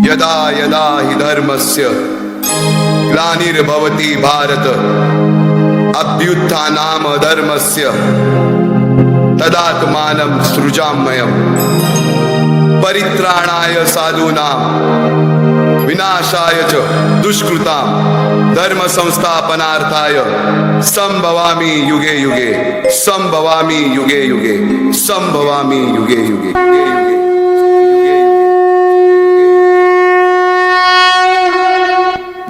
यदा यदा हि धर्मस्य ग्लानिर्भवति भारत अभ्युत्थानाम धर्मस्य तदात्मानं सृजाम्यहम् परित्राणाय साधूनां विनाशाय च दुष्कृतां धर्म संस्थापनार्थाय संभवामि युगे युगे संभवामि युगे युगे संभवामि युगे युगे।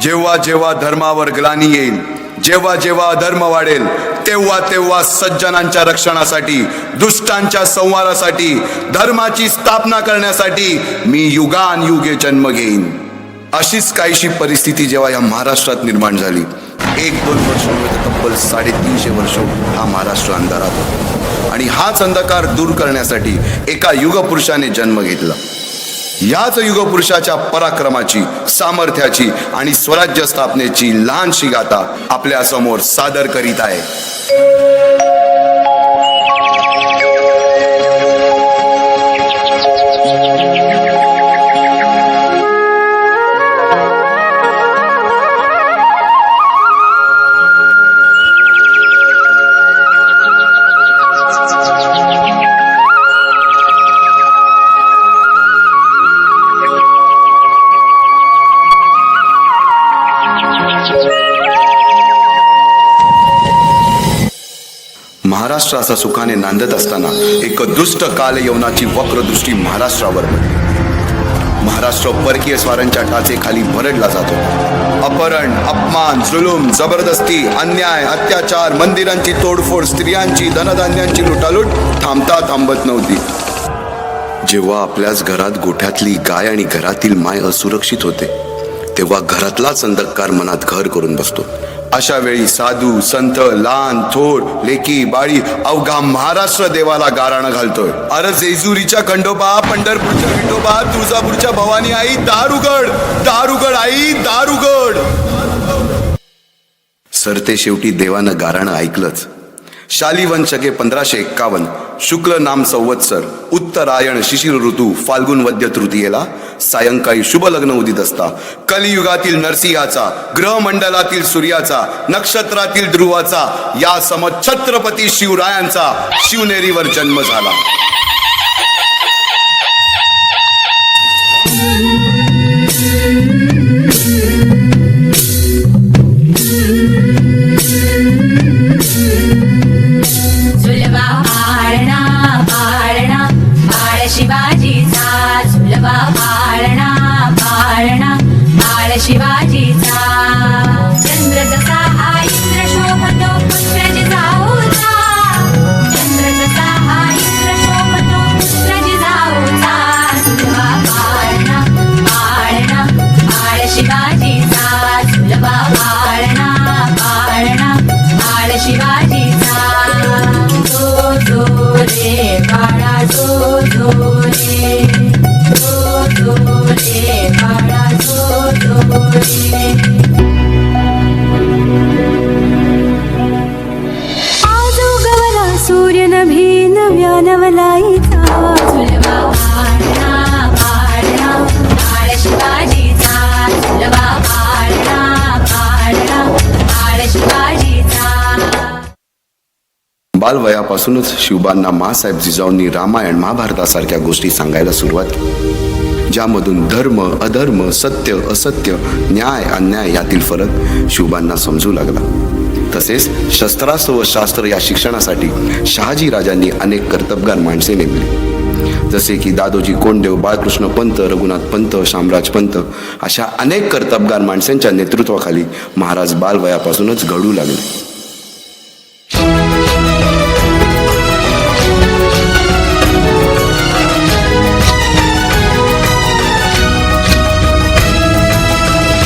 जेव्हा जेव्हा धर्मावर ग्लानी येईल, जेव्हा जेव्हा अधर्म वाढेल, तेव्हा तेव्हा सज्जनांच्या रक्षणासाठी, दुष्टांच्या संहारासाठी, धर्माची स्थापना करण्यासाठी मी युगान युगे जन्म घेईन। अशीच काहीशी परिस्थिती जेव्हा या महाराष्ट्रात निर्माण झाली, 1-2 वर्ष तब्बल 350 वर्ष हा महाराष्ट्र अंधारात होता आणि हाच अंधकार दूर करण्यासाठी एका युगपुरुषाने जन्म घेतला। याच युगपुरुषाच्या पराक्रमाची, सामर्थ्याची आणि स्वराज्य स्थापनेची लहानशी गाथा आपल्या समोर सादर करीत आहे। महाराष्ट्र असा सुखाने नांदत असताना एक दुष्ट काल यवनाची वक्रदृष्टी महाराष्ट्रावर पडली। महाराष्ट्र परकीय स्वारांच्या टाचेखाली भरडला जातो। अपहरण, अपमान, जुलूम, जबरदस्ती, अन्याय, अत्याचार, मंदिरांची तोडफोड, स्त्रियांची, धनधान्यांची लुटालूट थांबत नव्हती। जेव्हा आपल्याच घरात गोठ्यातली गाय आणि घरातील माय असुरक्षित होते, तेव्हा घरातलाच अंधकार मनात घर करून बसतो। अशा वेळी साधू, संत, लहान थोर, लेकी, बाळी अवघा महाराष्ट्र देवाला गाराणं घालतोय। अरे जेजुरीच्या खंडोबा, पंढरपूरच्या विठोबा, तुळजापूरच्या भवानी आई, दार उघड, दार उघड आई, दार उघड। सरते शेवटी देवानं गाराणं ऐकलंच। शालिवन शके 1551 शुक्ल नाम संवत्सर उत्तरायण शिशिर ऋतू फाल्गुन वद्य तृतीयेला सायंकाळी शुभ लग्न उदित असता कलियुगातील नरसिंहाचा, ग्रहमंडलातील सूर्याचा, नक्षत्रातील ध्रुवाचा, या सम छत्रपती शिवरायांचा शिवनेरीवर जन्म झाला। शिवाजीचा चंद्र जसा हा इंद्र शोभतो पुत्र जिजाऊचा, चंद्र जसा हा इंद्र शोभतो पुत्र जिजाऊचा। सुलभा पाळणा पाळणा बाळ शिवाजीचा, सुलभा पाळणा पाळणा बाळ शिवाजीचा। जो जो रे बाळा जो जो रे, जो जो रे बाळा जो जो रे। आज उगवला सूर्य नभी नव्या नवलाईचा, सुलभा पाळणा पाळणा बाळ शिवाजीचा, सुलभा पाळणा पाळणा बाळ शिवाजीचा। बालवयापासूनच शिवबांना माँसाहेब जिजाऊंनी रामायण, महाभारतासारख्या गोष्टी सांगायला सुरुवात केली, ज्यामधून धर्म, अधर्म, सत्य, असत्य, न्याय, अन्याय यातील फरक शिवबांना समजू लागला। तसेच शस्त्रास्त्र व शास्त्र या शिक्षणासाठी शहाजी राजांनी अनेक कर्तबगार माणसे नेमली, जसे की दादोजी कोंडदेव, बाळकृष्ण पंत, रघुनाथ पंत, शामराज पंत अशा अनेक कर्तबगार माणसांच्या नेतृत्वाखाली महाराज बालवयापासूनच घडू लागले।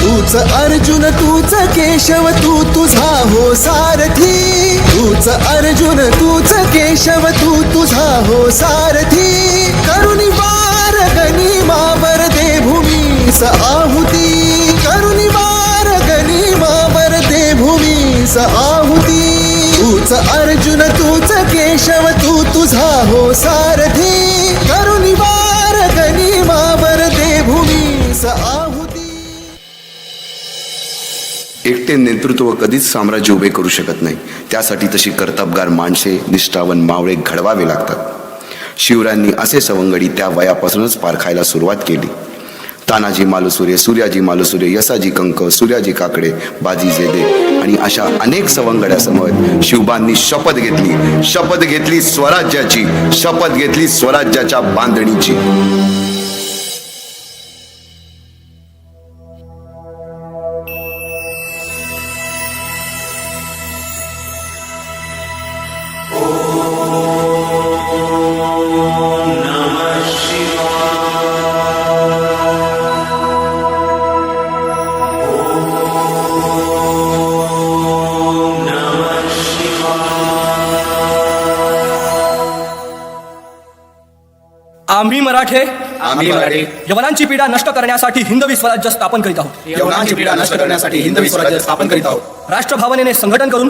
तूच अर्जुन तूच केशव तू तुझा हो सारथी, तूच अर्जुन तूच केशव तू तुझा हो सारथी। करुणी वार गनिमावर दे भूमीस आहुती, करुणी वार गनिमावर दे भूमीस आहुती। तूच अर्जुन तूच केशव तू तुझा हो सारथी, करुणी वार गनिमावर दे भूमीस एकटे नेतृत्व कधीच साम्राज्य उभे करू शकत नाही. त्यासाठी तशी कर्तबगार माणसे, निष्ठावन मावळे घडवावे लागतात. शिवरायांनी असे सवंगडी त्या वयापासूनच पारखायला सुरुवात केली. तानाजी मालुसुरे, सूर्याजी मालुसुरे, यसाजी कंक, सूर्याजी काकडे, बाजी जेदे आणि अशा अनेक सवंगड्यासमोर शिवबांनी शपथ घेतली स्वराज्याची, शपथ घेतली स्वराज्याच्या बांधणीची. आम्ही मराठे आम्ही मराठे यवनांची पीडा नष्ट करण्यासाठी हिंदवी स्वराज्य स्थापन करीत आहोत. यवनांची पीडा नष्ट करण्यासाठी हिंदवी स्वराज्य स्थापन करीत आहोत. राष्ट्रभावनेने संघटन करून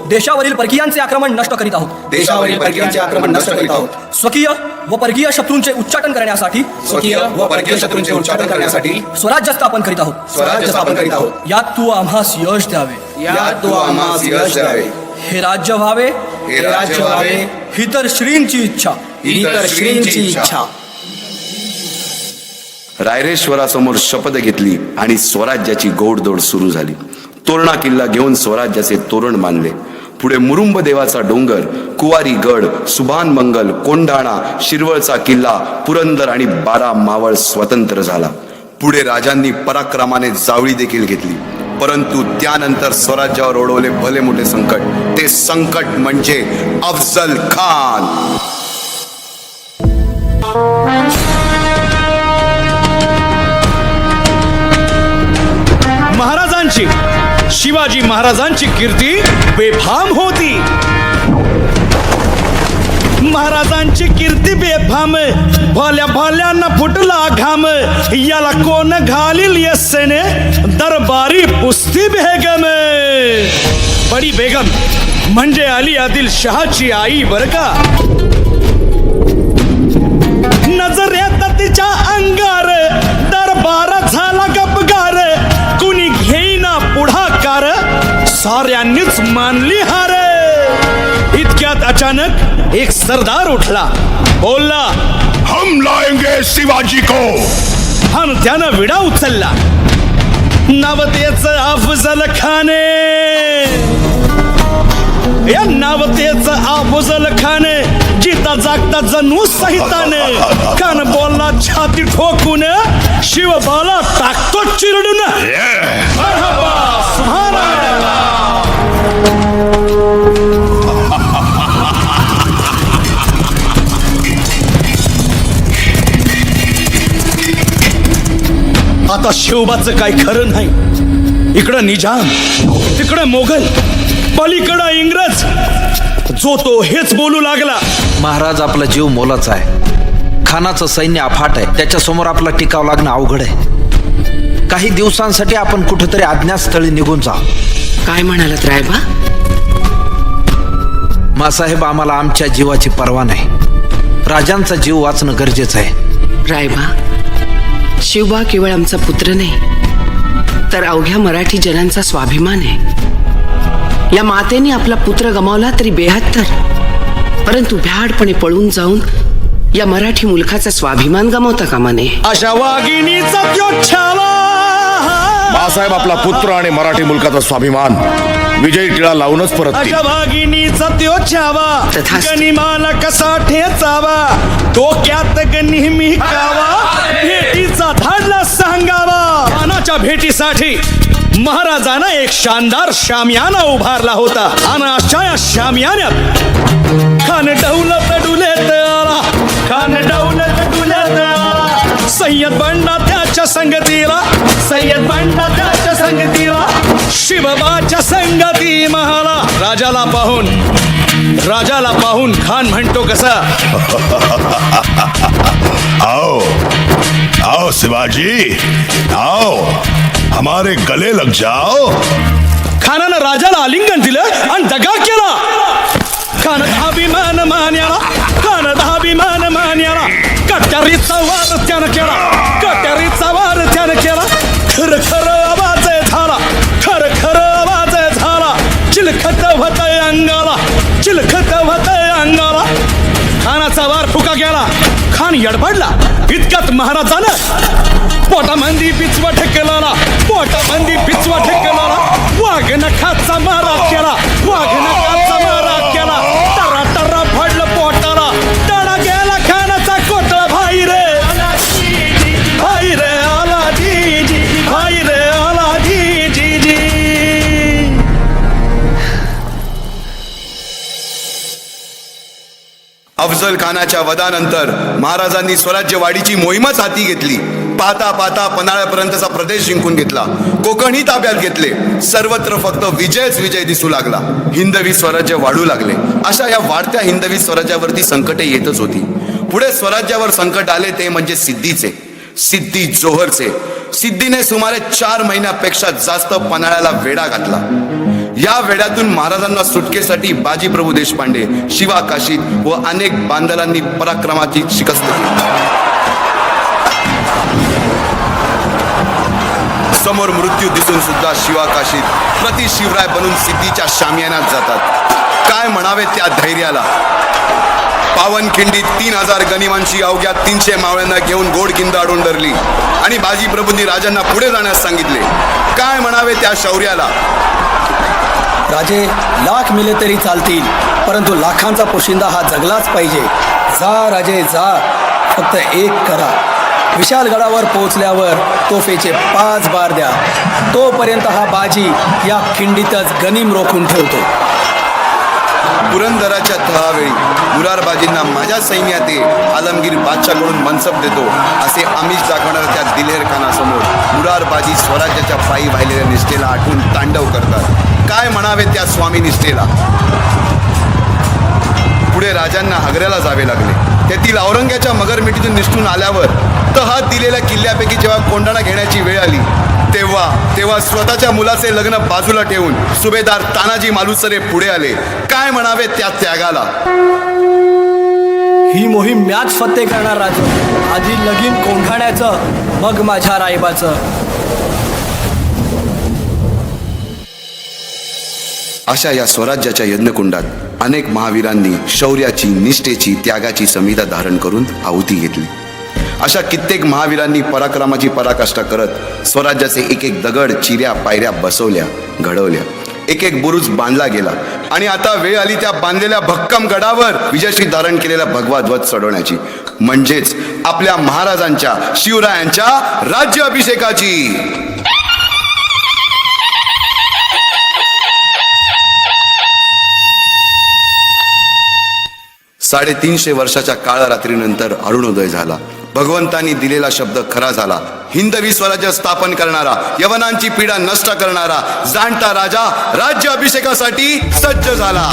देशावरील परकीयांचे आक्रमण नष्ट करीत आहोत. देशावरील परकीयांचे आक्रमण नष्ट करीत आहोत. स्वकीय व परकीय शत्रूंचे उच्चाटन करण्यासाठी स्वराज्य स्थापन करीत आहोत. यात तू आम्हास यश द्यावे. हे राज्य व्हावे ही तर श्रींची इच्छा. रायरेश्वरासमोर शपथ घेतली आणि स्वराज्याची गोडदोड सुरू झाली. तोरणा किल्ला घेऊन स्वराज्याचे तोरण बांधले. पुढे मुरुंब देवाचा डोंगर, कुवारी गड, सुभान मंगल, कोंढाणा, शिरवळचा किल्ला, पुरंदर आणि 12 मावळ स्वतंत्र झाला. पुढे राजांनी पराक्रमाने जावळी देखील घेतली. परंतु त्यानंतर स्वराज्यावर ओढवले भले मोठे संकट. ते संकट म्हणजे अफजल खान. महाराजांची, शिवाजी महाराजांची कीर्ती बेफाम होती. महाराजांची कीर्ती बेफाम, भल्या भल्यांना फुटला घाम. याला कोण घालील यस्सेने, दरबारी पुस्ती बेगम. बडी बेगम म्हणजे अली आदिल शहाची आई बर का. नजर येत तिच्या अंगार, दरबार झाला गपगार. कुणी घेईना पुढाकार, साऱ्यांनीच मानली हार. इतक्यात अचानक एक सरदार उठला, बोलला, हम लाएंगे शिवाजी को. आणि त्यानं विडा उचलला. नावतेच अफजल खाने, या नावतेच अफजल खाने. जिता जागता जणू सहिताने. कान बोलला छाती ठोकून, शिवबाला टाकतो चिरडून. मरहबा, सुभानअल्लाह. आता शिवबाचं काय खरं नाही. इकडं निजाम, तिकडं मोगल, पलीकडं इंग्रज. जो तो हेच बोलू लागला. महाराज, आपला जीव मोलाचा आहे. खानाचं सैन्य अफाट आहे. त्याच्यासमोर आपला टिकाव लागणं अवघड आहे. काही दिवसांसाठी आपण कुठेतरी अज्ञातस्थळी निघून जा. काय म्हणालात रायबा? मासाहेब, आम्हाला आमच्या जीवाची पर्वा नाही. राजांचा जीव वाचणं गरजेचं आहे. रायबा, शिवबा केवळ आमचा पुत्र नाही, तर अवघ्या मराठी जनांचा स्वाभिमान आहे. या मातेने आपला पुत्र गमावला तरी 72, परंतु भ्याडपणे पळून जाऊन या मराठी मुलखाचा स्वाभिमान गमावता कामा नये. अशा वाघिणीचा त्यो छावा. बाळासाहेब आपला पुत्र आणि मराठी मुलकाचा स्वाभिमान विजयी टिळा लावूनच परत अशा वाघिणीचा त्यो छावा. तथास्तु. गनिमाला कसा ठेचावा, डोक्यात नेहमी कावा. भेटीचा धाडला सांगावा. खानाच्या भेटीसाठी महाराजांना एक शानदार शामियाना उभारला होता. आणि अशा या शामियान्यात खान डौलत डुलेत आला. खान डौलत डुलेत आला. सय्यद बंडा त्याच्या संगतीला, सय्यद बंडा त्याच्या संगतीला. शिवबाच्या संगती महाला. राजाला पाहून खान म्हणतो कसा, आओ आओ शिवाजी, आओ हमारे गले लग जाओ. खानानं राजाला आलिंगन दिलं आणि दगा केला. खान अभिमान मान्याला, खान अभिमान मान्याला. कट्यारीचा वार त्यानं केला, कट्यारीचा वार त्यानं केला. खर खर आवाज झाला. यडबडला. इतक्यात महाराजानं पोटामंदी पिचवा ठेकेला, पोटामंदी पिचवा ठेकेला, वाघ नखाचा मारा केला, वाघ नखाचा मारा केला. टरा टरा फडलं पोटाला, टळा गेला खानाचा कोटळा. भाई रे भाई रे आला जी जी, भाई रे आला जी जी जी. अफजल खानाच्या वधानंतर महाराजांनी स्वराज्यवाढीची मोहीमच हाती घेतली. पाहता पाहता पन्हाळ्यापर्यंतचा प्रदेश जिंकून घेतला, कोकणही ताब्यात घेतले. सर्वत्र फक्त विजयच विजय दिसू लागला. हिंदवी स्वराज्य वाढू लागले. अशा या वाढत्या हिंदवी स्वराज्यावरती संकटे येतच होती. पुढे स्वराज्यावर संकट आले ते म्हणजे सिद्धीचे, सिद्धी जोहरचे. सिद्धीने सुमारे 4 महिन्यापेक्षा जास्त पन्हाळ्याला वेढा घातला. या वेड्यातून महाराजांना सुटकेसाठी बाजीप्रभू देशपांडे, शिवा काशीद व अनेक बांधलांनी पराक्रमाची शिकस्त केली. समोर मृत्यू दिसून सुद्धा शिवा काशीद प्रति शिवराय बनून सिद्धीच्या शामियानात जातात. काय म्हणावे त्या धैर्याला. पावनखिंडीत 3000 गनिमांची अवघ्या 300 मावळ्यांना घेऊन गोडकिंद आडून धरली आणि बाजीप्रभूंनी राजांना पुढे जाण्यास सांगितले. काय म्हणावे त्या शौर्याला. राजे लाख मेले तरी चालतील, परंतु लाखांचा पोशिंदा हा जगलाच पाहिजे. जा राजे जा, फक्त एक करा. विशालगडावर पोहोचल्यावर तोफेचे 5 बार द्या. तोपर्यंत हा बाजी या खिंडीतच गनीम रोखून ठेवतो. पुरंदराच्या तहावेळी मुरारबाजींना माझ्या सैन्यात आलमगीर बादशाहकडून मनसब देतो असे आमिष दाखवणाऱ्या त्या दिलेर खानासमोर मुरारबाजी स्वराज्याच्या पायी वाहिलेल्या निष्ठेला आठवून तांडव करतात. काय म्हणावे त्या स्वामी निष्ठेला. पुढे राजांना आग्र्याला जावे लागले. तेथील औरंग्याच्या मगरमिठीतून निष्ठून आल्यावर तहात दिलेल्या किल्ल्यापैकी जेव्हा कोंडाणा घेण्याची वेळ आली तेव्हा स्वतःच्या मुलाचे लग्न बाजूला ठेवून सुभेदार तानाजी मालुसरे पुढे आले. काय म्हणावे त्या त्यागाला. ही मोहीम मॅच फत्ते करणार राजा. आधी लगीन कोंढाण्याचं, मग माझ्या रायबाचं. अशा या स्वराज्याच्या यज्ञकुंडात अनेक महावीरांनी शौर्याची, निष्ठेची, त्यागाची संहिता धारण करून आहुती घेतली. अशा कित्येक महावीरांनी पराक्रमाची पराकाष्ठा करत स्वराज्याचे एक एक दगड, चिऱ्या, पायऱ्या बसवल्या, घडवल्या. एक एक बुरुज बांधला गेला आणि आता वेळ आली त्या बांधलेल्या भक्कम गडावर विजयश्री धारण केलेला भगवा ध्वज चढवण्याची, म्हणजेच आपल्या महाराजांच्या, शिवरायांच्या राज्य अभिषेकाची. 350 वर्षाच्या काळरात्रीनंतर अरुणोदय झाला. भगवंतांनी दिलेला शब्द खरा झाला. हिंदवी स्वराज्य स्थापन करणारा, यवनांची पीडा नष्ट करणारा जाणता राजा राज्य अभिषेकासाठी सज्ज झाला.